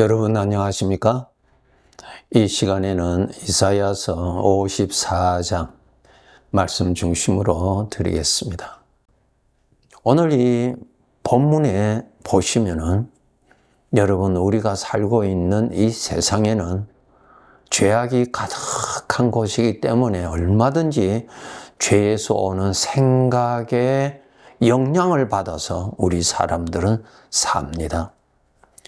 여러분 안녕하십니까? 이 시간에는 이사야서 54장 말씀 중심으로 드리겠습니다. 오늘 이 본문에 보시면은 여러분 우리가 살고 있는 이 세상에는 죄악이 가득한 곳이기 때문에 얼마든지 죄에서 오는 생각에 영향을 받아서 우리 사람들은 삽니다.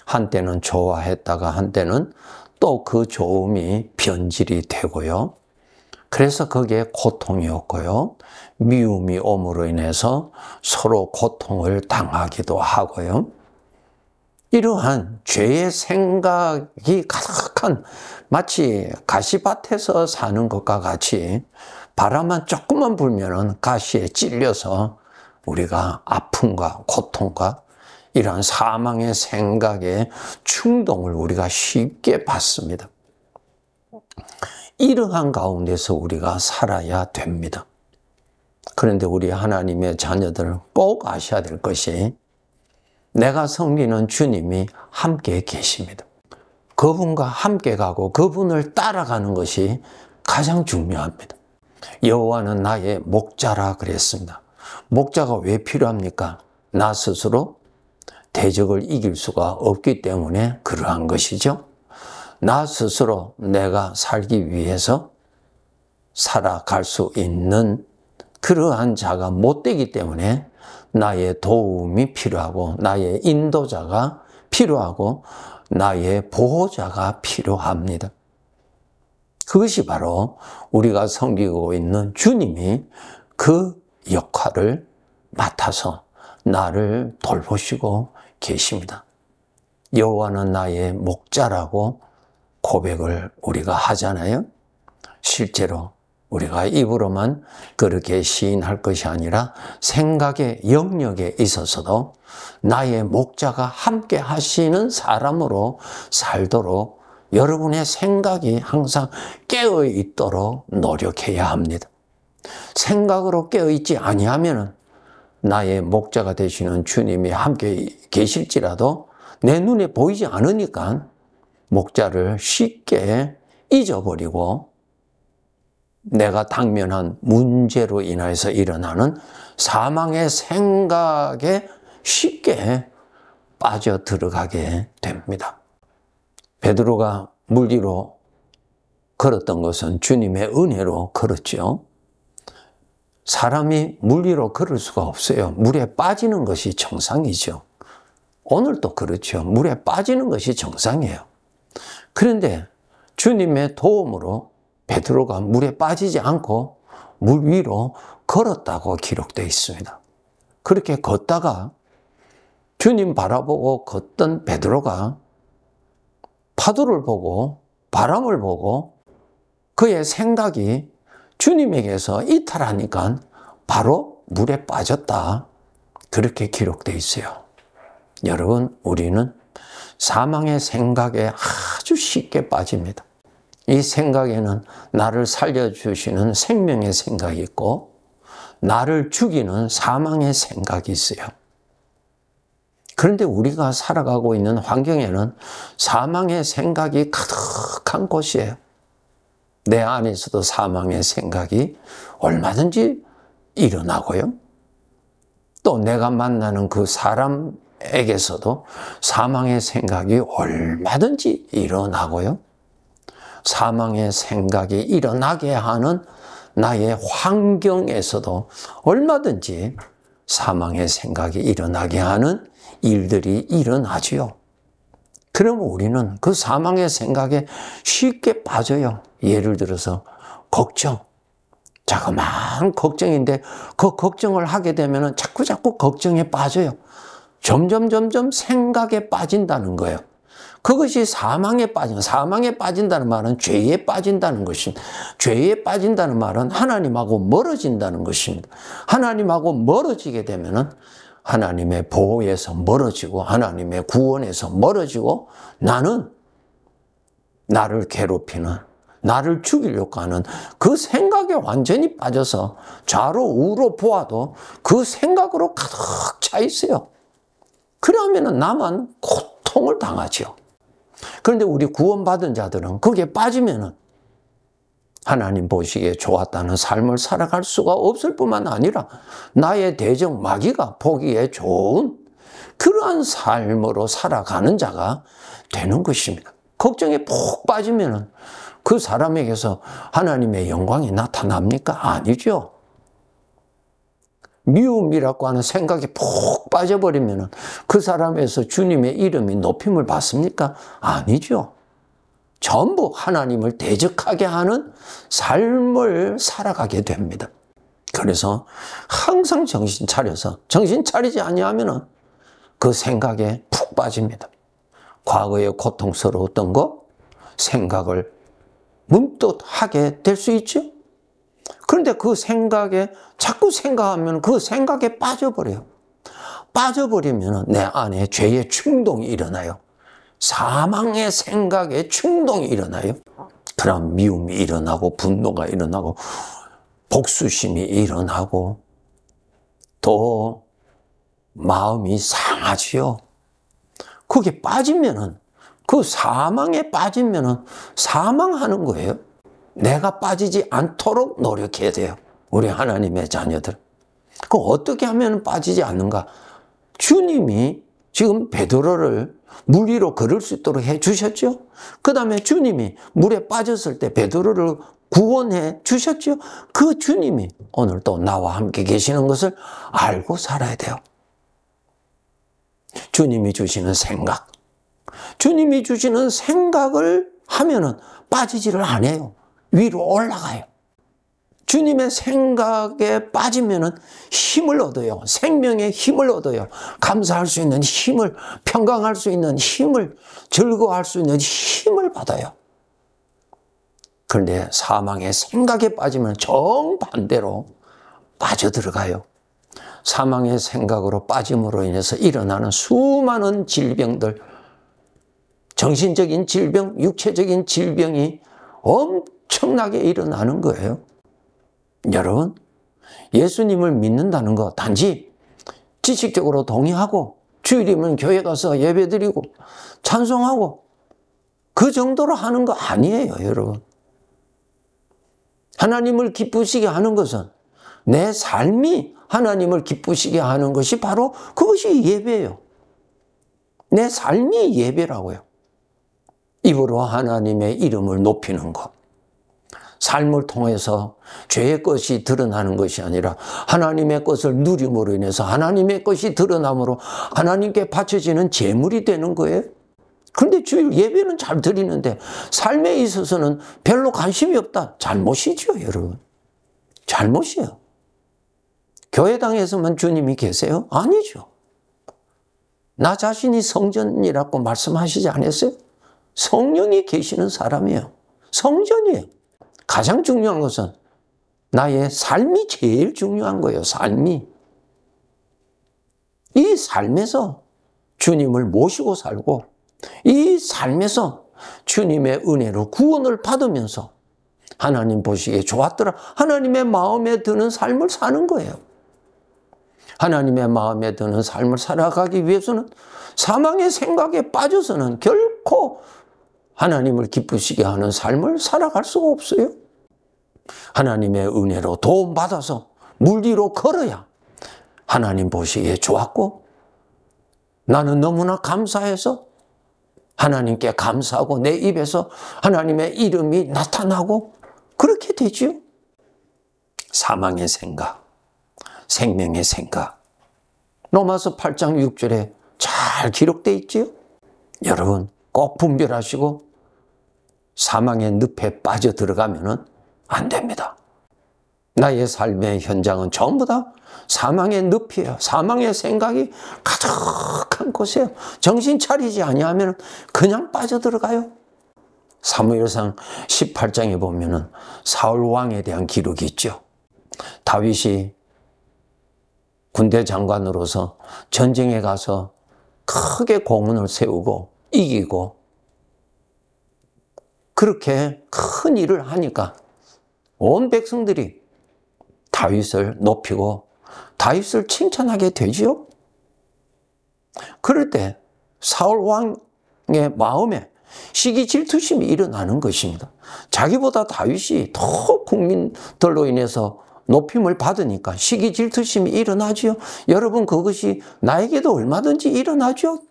한때는 좋아했다가 한때는 또 그 좋음이 변질이 되고요. 그래서 거기에 고통이 없고요. 미움이 옴으로 인해서 서로 고통을 당하기도 하고요. 이러한 죄의 생각이 가득한 마치 가시밭에서 사는 것과 같이 바람만 조금만 불면은 가시에 찔려서 우리가 아픔과 고통과 이러한 사망의 생각에 충동을 우리가 쉽게 받습니다. 이러한 가운데서 우리가 살아야 됩니다. 그런데 우리 하나님의 자녀들은 꼭 아셔야 될 것이 내가 섬기는 주님이 함께 계십니다. 그분과 함께 가고 그분을 따라가는 것이 가장 중요합니다. 여호와는 나의 목자라 그랬습니다. 목자가 왜 필요합니까? 나 스스로 대적을 이길 수가 없기 때문에 그러한 것이죠. 나 스스로 내가 살기 위해서 살아갈 수 있는 그러한 자가 못 되기 때문에 나의 도움이 필요하고 나의 인도자가 필요하고 나의 보호자가 필요합니다. 그것이 바로 우리가 섬기고 있는 주님이 그 역할을 맡아서 나를 돌보시고 계십니다. 여호와는 나의 목자라고 고백을 우리가 하잖아요. 실제로 우리가 입으로만 그렇게 시인할 것이 아니라 생각의 영역에 있어서도 나의 목자가 함께 하시는 사람으로 살도록 여러분의 생각이 항상 깨어 있도록 노력해야 합니다. 생각으로 깨어 있지 아니하면은 나의 목자가 되시는 주님이 함께 계실지라도 내 눈에 보이지 않으니까 목자를 쉽게 잊어버리고 내가 당면한 문제로 인해서 일어나는 사망의 생각에 쉽게 빠져 들어가게 됩니다. 베드로가 물 위로 걸었던 것은 주님의 은혜로 걸었죠. 사람이 물 위로 걸을 수가 없어요. 물에 빠지는 것이 정상이죠. 오늘도 그렇죠. 물에 빠지는 것이 정상이에요. 그런데 주님의 도움으로 베드로가 물에 빠지지 않고 물 위로 걸었다고 기록되어 있습니다. 그렇게 걷다가 주님 바라보고 걷던 베드로가 파도를 보고 바람을 보고 그의 생각이 주님에게서 이탈하니까 바로 물에 빠졌다. 그렇게 기록되어 있어요. 여러분, 우리는 사망의 생각에 아주 쉽게 빠집니다. 이 생각에는 나를 살려주시는 생명의 생각이 있고 나를 죽이는 사망의 생각이 있어요. 그런데 우리가 살아가고 있는 환경에는 사망의 생각이 가득한 곳이에요. 내 안에서도 사망의 생각이 얼마든지 일어나고요. 또 내가 만나는 그 사람에게서도 사망의 생각이 얼마든지 일어나고요. 사망의 생각이 일어나게 하는 나의 환경에서도 얼마든지 사망의 생각이 일어나게 하는 일들이 일어나지요. 그러면 우리는 그 사망의 생각에 쉽게 빠져요. 예를 들어서 걱정. 자그마한 걱정인데 그 걱정을 하게 되면 자꾸 걱정에 빠져요. 점점 생각에 빠진다는 거예요. 그것이 사망에 빠진다는 말은 죄에 빠진다는 것입니다. 죄에 빠진다는 말은 하나님하고 멀어진다는 것입니다. 하나님하고 멀어지게 되면은 하나님의 보호에서 멀어지고 하나님의 구원에서 멀어지고 나는 나를 괴롭히는 나를 죽이려고 하는 그 생각에 완전히 빠져서 좌로 우로 보아도 그 생각으로 가득 차 있어요. 그러면 나만 고통을 당하죠. 그런데 우리 구원받은 자들은 거기에 빠지면은 하나님 보시기에 좋았다는 삶을 살아갈 수가 없을 뿐만 아니라 나의 대적 마귀가 보기에 좋은 그러한 삶으로 살아가는 자가 되는 것입니다. 걱정에 푹 빠지면은 그 사람에게서 하나님의 영광이 나타납니까? 아니죠. 미움이라고 하는 생각에 푹 빠져버리면 그 사람에서 주님의 이름이 높임을 받습니까? 아니죠. 전부 하나님을 대적하게 하는 삶을 살아가게 됩니다. 그래서 항상 정신 차려서 정신 차리지 아니하면 그 생각에 푹 빠집니다. 과거에 고통스러웠던 거 생각을 문득 하게 될 수 있죠. 그런데 그 생각에 자꾸 생각하면 그 생각에 빠져버려요. 빠져버리면 내 안에 죄의 충동이 일어나요. 사망의 생각에 충동이 일어나요. 그럼 미움이 일어나고 분노가 일어나고 복수심이 일어나고 또 마음이 상하지요. 거기에 빠지면은 그 사망에 빠지면은 사망하는 거예요. 내가 빠지지 않도록 노력해야 돼요. 우리 하나님의 자녀들. 그럼 어떻게 하면 빠지지 않는가? 주님이 지금 베드로를 물 위로 걸을 수 있도록 해 주셨죠. 그 다음에 주님이 물에 빠졌을 때 베드로를 구원해 주셨죠. 그 주님이 오늘 또 나와 함께 계시는 것을 알고 살아야 돼요. 주님이 주시는 생각, 주님이 주시는 생각을 하면은 빠지지를 않아요. 위로 올라가요. 주님의 생각에 빠지면은 힘을 얻어요. 생명의 힘을 얻어요. 감사할 수 있는 힘을, 평강할 수 있는 힘을, 즐거워할 수 있는 힘을 받아요. 그런데 사망의 생각에 빠지면 정반대로 빠져들어가요. 사망의 생각으로 빠짐으로 인해서 일어나는 수많은 질병들, 정신적인 질병, 육체적인 질병이 엄청나게 일어나는 거예요. 여러분, 예수님을 믿는다는 거 단지 지식적으로 동의하고 주일이면 교회 가서 예배드리고 찬송하고 그 정도로 하는 거 아니에요, 여러분. 하나님을 기쁘시게 하는 것은 내 삶이 하나님을 기쁘시게 하는 것이 바로 그것이 예배예요. 내 삶이 예배라고요. 입으로 하나님의 이름을 높이는 것. 삶을 통해서 죄의 것이 드러나는 것이 아니라 하나님의 것을 누림으로 인해서 하나님의 것이 드러남으로 하나님께 바쳐지는 제물이 되는 거예요. 그런데 주일 예배는 잘 드리는데 삶에 있어서는 별로 관심이 없다. 잘못이죠, 여러분. 잘못이에요. 교회당에서만 주님이 계세요? 아니죠. 나 자신이 성전이라고 말씀하시지 않았어요? 성령이 계시는 사람이에요. 성전이에요. 가장 중요한 것은 나의 삶이 제일 중요한 거예요. 삶이. 이 삶에서 주님을 모시고 살고 이 삶에서 주님의 은혜로 구원을 받으면서 하나님 보시기에 좋았더라. 하나님의 마음에 드는 삶을 사는 거예요. 하나님의 마음에 드는 삶을 살아가기 위해서는 사망의 생각에 빠져서는 결코 하나님을 기쁘시게 하는 삶을 살아갈 수가 없어요. 하나님의 은혜로 도움받아서 물 위로 걸어야 하나님 보시기에 좋았고 나는 너무나 감사해서 하나님께 감사하고 내 입에서 하나님의 이름이 나타나고 그렇게 되지요. 사망의 생각, 생명의 생각. 로마서 8장 6절에 잘 기록되어 있지요. 여러분 꼭 분별하시고 사망의 늪에 빠져 들어가면 안 됩니다. 나의 삶의 현장은 전부 다 사망의 늪이에요. 사망의 생각이 가득한 곳이에요. 정신 차리지 아니하면 그냥 빠져들어가요. 사무엘상 18장에 보면은 사울 왕에 대한 기록이 있죠. 다윗이 군대 장관으로서 전쟁에 가서 크게 공문을 세우고 이기고 그렇게 큰 일을 하니까 온 백성들이 다윗을 높이고 다윗을 칭찬하게 되지요. 그럴 때 사울 왕의 마음에 시기 질투심이 일어나는 것입니다. 자기보다 다윗이 더 국민들로 인해서 높임을 받으니까 시기 질투심이 일어나죠. 여러분, 그것이 나에게도 얼마든지 일어나죠.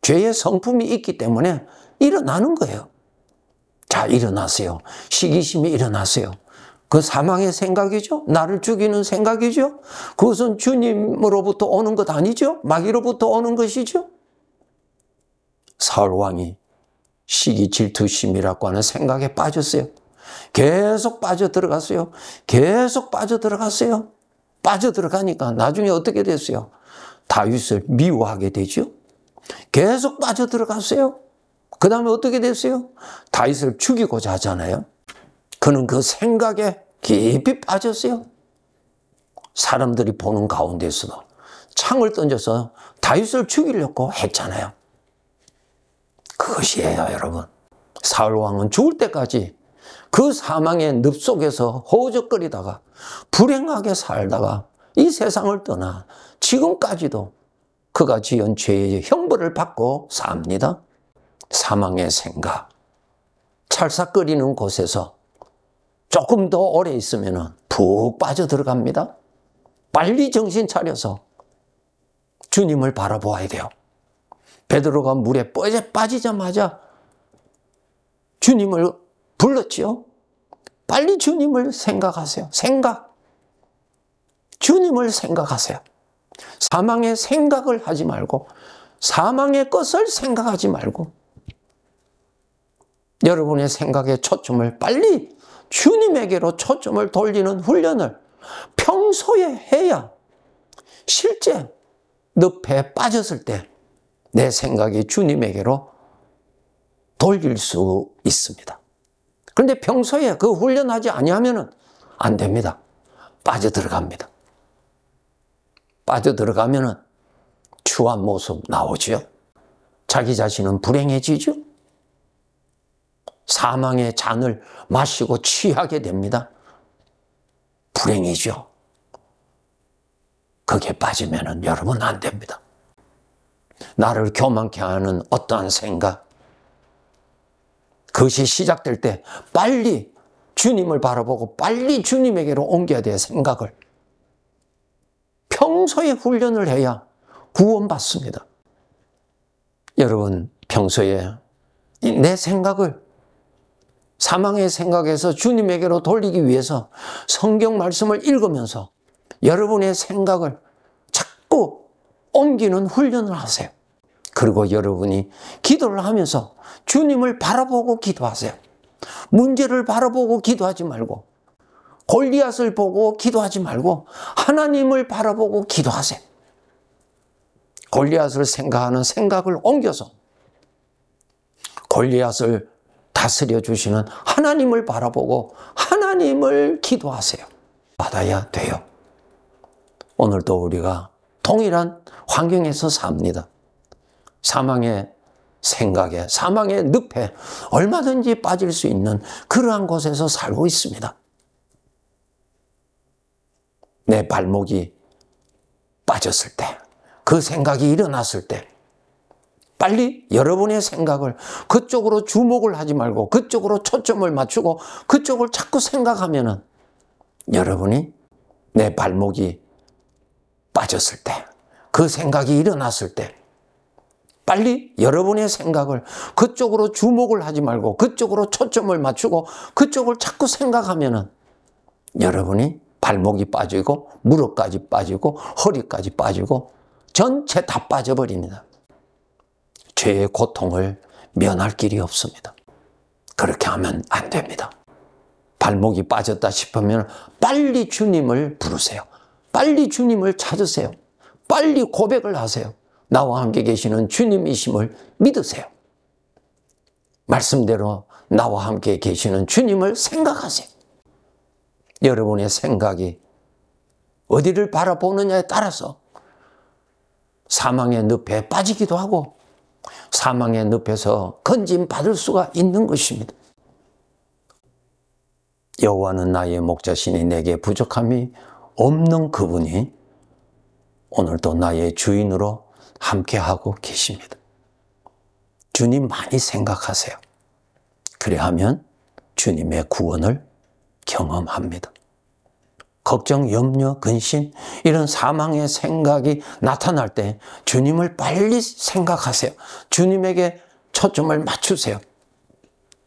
죄의 성품이 있기 때문에 일어나는 거예요. 자, 일어나세요. 시기심이 일어나세요. 그 사망의 생각이죠. 나를 죽이는 생각이죠. 그것은 주님으로부터 오는 것 아니죠. 마귀로부터 오는 것이죠. 사울 왕이 시기 질투심이라고 하는 생각에 빠졌어요. 계속 빠져들어갔어요. 계속 빠져들어갔어요. 빠져들어가니까 나중에 어떻게 됐어요? 다윗을 미워하게 되죠. 계속 빠져들어갔어요. 그 다음에 어떻게 됐어요? 다윗을 죽이고자 하잖아요. 그는 그 생각에 깊이 빠졌어요. 사람들이 보는 가운데서도 창을 던져서 다윗을 죽이려고 했잖아요. 그것이에요, 여러분. 사울 왕은 죽을 때까지 그 사망의 늪 속에서 허우적거리다가 불행하게 살다가 이 세상을 떠나 지금까지도 그가 지은 죄의 형벌을 받고 삽니다. 사망의 생각, 찰싹거리는 곳에서 조금 더 오래 있으면 푹 빠져들어갑니다. 빨리 정신 차려서 주님을 바라보아야 돼요. 베드로가 물에 빠지자마자 주님을 불렀지요. 빨리 주님을 생각하세요. 주님을 생각하세요. 사망의 생각을 하지 말고 사망의 것을 생각하지 말고 여러분의 생각의 초점을 빨리 주님에게로 초점을 돌리는 훈련을 평소에 해야 실제 늪에 빠졌을 때 내 생각이 주님에게로 돌릴 수 있습니다. 그런데 평소에 그 훈련하지 아니하면 안 됩니다. 빠져들어갑니다. 빠져들어가면 추한 모습 나오죠. 자기 자신은 불행해지죠. 사망의 잔을 마시고 취하게 됩니다. 불행이죠. 거기에 빠지면 여러분 안 됩니다. 나를 교만케 하는 어떠한 생각, 그것이 시작될 때 빨리 주님을 바라보고 빨리 주님에게로 옮겨야 될 생각을 평소에 훈련을 해야 구원받습니다. 여러분, 평소에 내 생각을 사망의 생각에서 주님에게로 돌리기 위해서 성경 말씀을 읽으면서 여러분의 생각을 자꾸 옮기는 훈련을 하세요. 그리고 여러분이 기도를 하면서 주님을 바라보고 기도하세요. 문제를 바라보고 기도하지 말고 골리앗을 보고 기도하지 말고 하나님을 바라보고 기도하세요. 골리앗을 생각하는 생각을 옮겨서 골리앗을 다스려 주시는 하나님을 바라보고 하나님을 기도하세요. 받아야 돼요. 오늘도 우리가 동일한 환경에서 삽니다. 사망의 생각에, 사망의 늪에 얼마든지 빠질 수 있는 그러한 곳에서 살고 있습니다. 내 발목이 빠졌을 때, 그 생각이 일어났을 때 빨리 여러분의 생각을 그쪽으로 주목을 하지 말고 그쪽으로 초점을 맞추고 그쪽을 자꾸 생각하면은 여러분이 내 발목이 빠졌을 때, 그 생각이 일어났을 때 빨리 여러분의 생각을 그쪽으로 주목을 하지 말고 그쪽으로 초점을 맞추고 그쪽을 자꾸 생각하면은 여러분이 발목이 빠지고 무릎까지 빠지고 허리까지 빠지고 전체 다 빠져버립니다. 죄의 고통을 면할 길이 없습니다. 그렇게 하면 안 됩니다. 발목이 빠졌다 싶으면 빨리 주님을 부르세요. 빨리 주님을 찾으세요. 빨리 고백을 하세요. 나와 함께 계시는 주님이심을 믿으세요. 말씀대로 나와 함께 계시는 주님을 생각하세요. 여러분의 생각이 어디를 바라보느냐에 따라서 사망의 늪에 빠지기도 하고 사망의 늪에서 건짐받을 수가 있는 것입니다. 여호와는 나의 목자시니 내게 부족함이 없는 그분이 오늘도 나의 주인으로 함께하고 계십니다. 주님 많이 생각하세요. 그래 하면 주님의 구원을 경험합니다. 걱정, 염려, 근심 이런 사망의 생각이 나타날 때 주님을 빨리 생각하세요. 주님에게 초점을 맞추세요.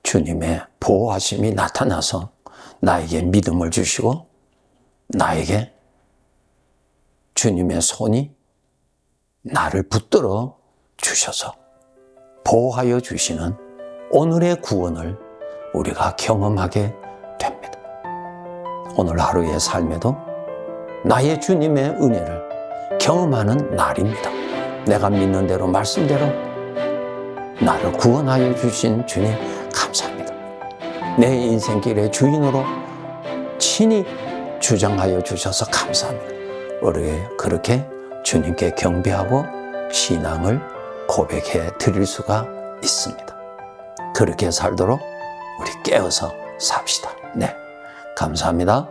주님의 보호하심이 나타나서 나에게 믿음을 주시고 나에게 주님의 손이 나를 붙들어 주셔서 보호하여 주시는 오늘의 구원을 우리가 경험하게 됩니다. 오늘 하루의 삶에도 나의 주님의 은혜를 경험하는 날입니다. 내가 믿는 대로 말씀대로 나를 구원하여 주신 주님 감사합니다. 내 인생길의 주인으로 친히 주장하여 주셔서 감사합니다. 우리 그렇게 주님께 경배하고 신앙을 고백해 드릴 수가 있습니다. 그렇게 살도록 우리 깨어서 삽시다. 네, 감사합니다.